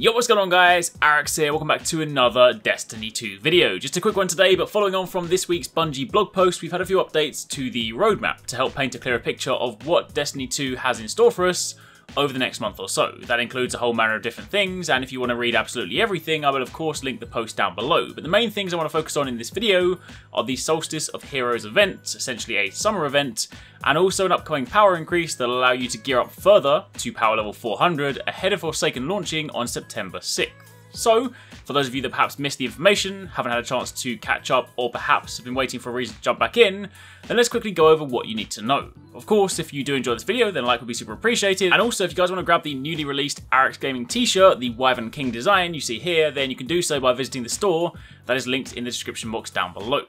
Yo, what's going on guys? Arekkz here, welcome back to another Destiny 2 video. Just a quick one today, but following on from this week's Bungie blog post, we've had a few updates to the roadmap to help paint a clearer picture of what Destiny 2 has in store for us over the next month or so. That includes a whole manner of different things, and if you want to read absolutely everything, I will of course link the post down below. But the main things I want to focus on in this video are the Solstice of Heroes event, essentially a summer event, and also an upcoming power increase that will allow you to gear up further to power level 400 ahead of Forsaken launching on September 6th. So, for those of you that perhaps missed the information, haven't had a chance to catch up, or perhaps have been waiting for a reason to jump back in, then let's quickly go over what you need to know. Of course, if you do enjoy this video, then a like would be super appreciated. And also, if you guys want to grab the newly released Arekkz Gaming t-shirt, the Wyvern King design you see here, then you can do so by visiting the store. That is linked in the description box down below.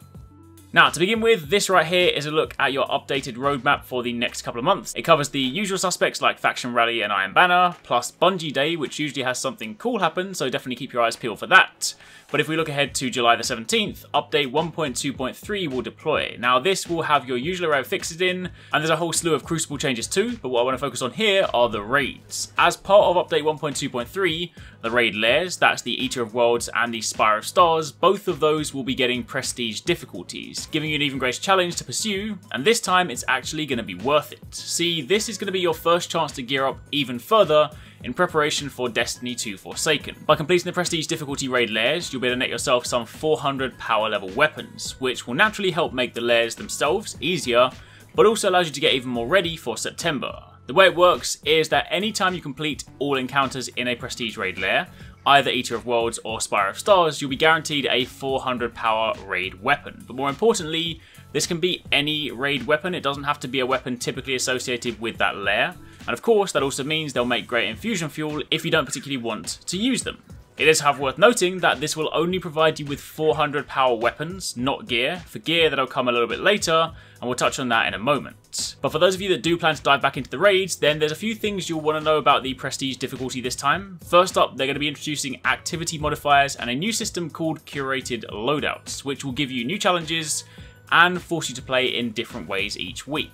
Now, to begin with, this right here is a look at your updated roadmap for the next couple of months. It covers the usual suspects like Faction Rally and Iron Banner, plus Bungie Day, which usually has something cool happen, so definitely keep your eyes peeled for that. But if we look ahead to July the 17th, update 1.2.3 will deploy. Now, this will have your usual array of fixes in, and there's a whole slew of Crucible changes too, but what I want to focus on here are the raids. As part of update 1.2.3, the raid Lairs, that's the Eater of Worlds and the Spire of Stars, both of those will be getting prestige difficulties, giving you an even greater challenge to pursue, and this time it's actually going to be worth it. See, this is going to be your first chance to gear up even further in preparation for Destiny 2 Forsaken. By completing the prestige difficulty raid Lairs, you'll be able to net yourself some 400 power level weapons, which will naturally help make the Lairs themselves easier, but also allows you to get even more ready for September. The way it works is that anytime you complete all encounters in a prestige raid lair, either Eater of Worlds or Spire of Stars, you'll be guaranteed a 400 power raid weapon. But more importantly, this can be any raid weapon. It doesn't have to be a weapon typically associated with that lair. And of course, that also means they'll make great infusion fuel if you don't particularly want to use them. It is however worth noting that this will only provide you with 400 power weapons, not gear. For gear, that'll come a little bit later, and we'll touch on that in a moment. But for those of you that do plan to dive back into the raids, then there's a few things you'll want to know about the prestige difficulty this time. First up, they're going to be introducing activity modifiers and a new system called Curated Loadouts, which will give you new challenges and force you to play in different ways each week.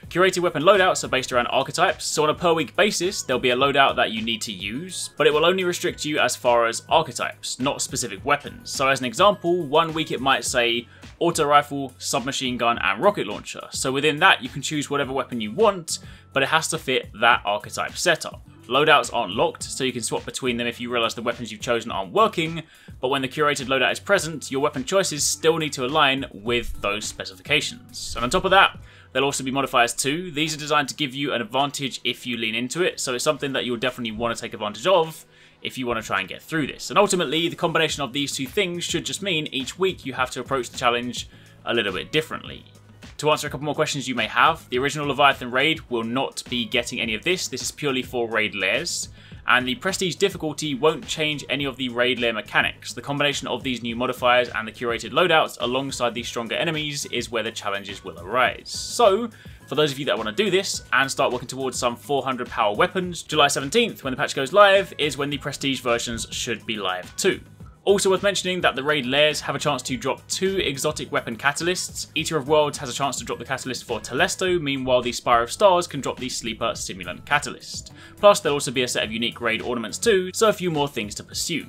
Curated weapon loadouts are based around archetypes, so on a per week basis there'll be a loadout that you need to use, but it will only restrict you as far as archetypes, not specific weapons. So as an example, one week it might say auto rifle, submachine gun and rocket launcher, so within that you can choose whatever weapon you want, but it has to fit that archetype setup. Loadouts aren't locked, so you can swap between them if you realise the weapons you've chosen aren't working, but when the curated loadout is present, your weapon choices still need to align with those specifications. And on top of that, there'll also be modifiers too. These are designed to give you an advantage if you lean into it, so it's something that you'll definitely want to take advantage of if you want to try and get through this. And ultimately, the combination of these two things should just mean each week you have to approach the challenge a little bit differently. To answer a couple more questions you may have, the original Leviathan raid will not be getting any of this. This is purely for raid Lairs. And the prestige difficulty won't change any of the raid lair mechanics. The combination of these new modifiers and the curated loadouts alongside these stronger enemies is where the challenges will arise. So, for those of you that want to do this and start working towards some 400 power weapons, July 17th, when the patch goes live, is when the prestige versions should be live too. Also worth mentioning that the raid Lairs have a chance to drop 2 exotic weapon catalysts. Eater of Worlds has a chance to drop the catalyst for Telesto, meanwhile the Spire of Stars can drop the Sleeper Simulant catalyst. Plus there'll also be a set of unique raid ornaments too, so a few more things to pursue.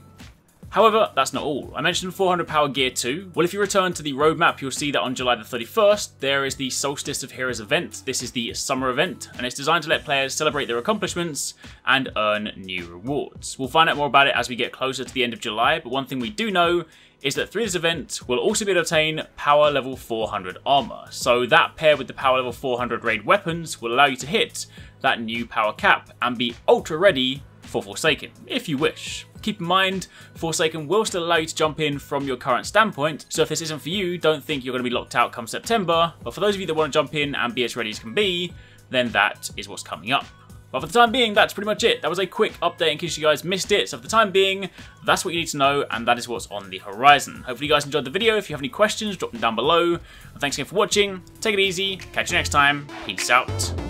However, that's not all. I mentioned 400 power gear too. Well, if you return to the roadmap, you'll see that on July the 31st, there is the Solstice of Heroes event. This is the summer event, and it's designed to let players celebrate their accomplishments and earn new rewards. We'll find out more about it as we get closer to the end of July, but one thing we do know is that through this event, we'll also be able to obtain power level 400 armor. So that paired with the power level 400 raid weapons will allow you to hit that new power cap and be ultra ready for Forsaken, if you wish. Keep in mind, Forsaken will still allow you to jump in from your current standpoint, so if this isn't for you, don't think you're going to be locked out come September, but for those of you that want to jump in and be as ready as can be, then that is what's coming up. But for the time being, that's pretty much it. That was a quick update in case you guys missed it, so for the time being, that's what you need to know, and that is what's on the horizon. Hopefully you guys enjoyed the video. If you have any questions, drop them down below. And thanks again for watching, take it easy, catch you next time, peace out.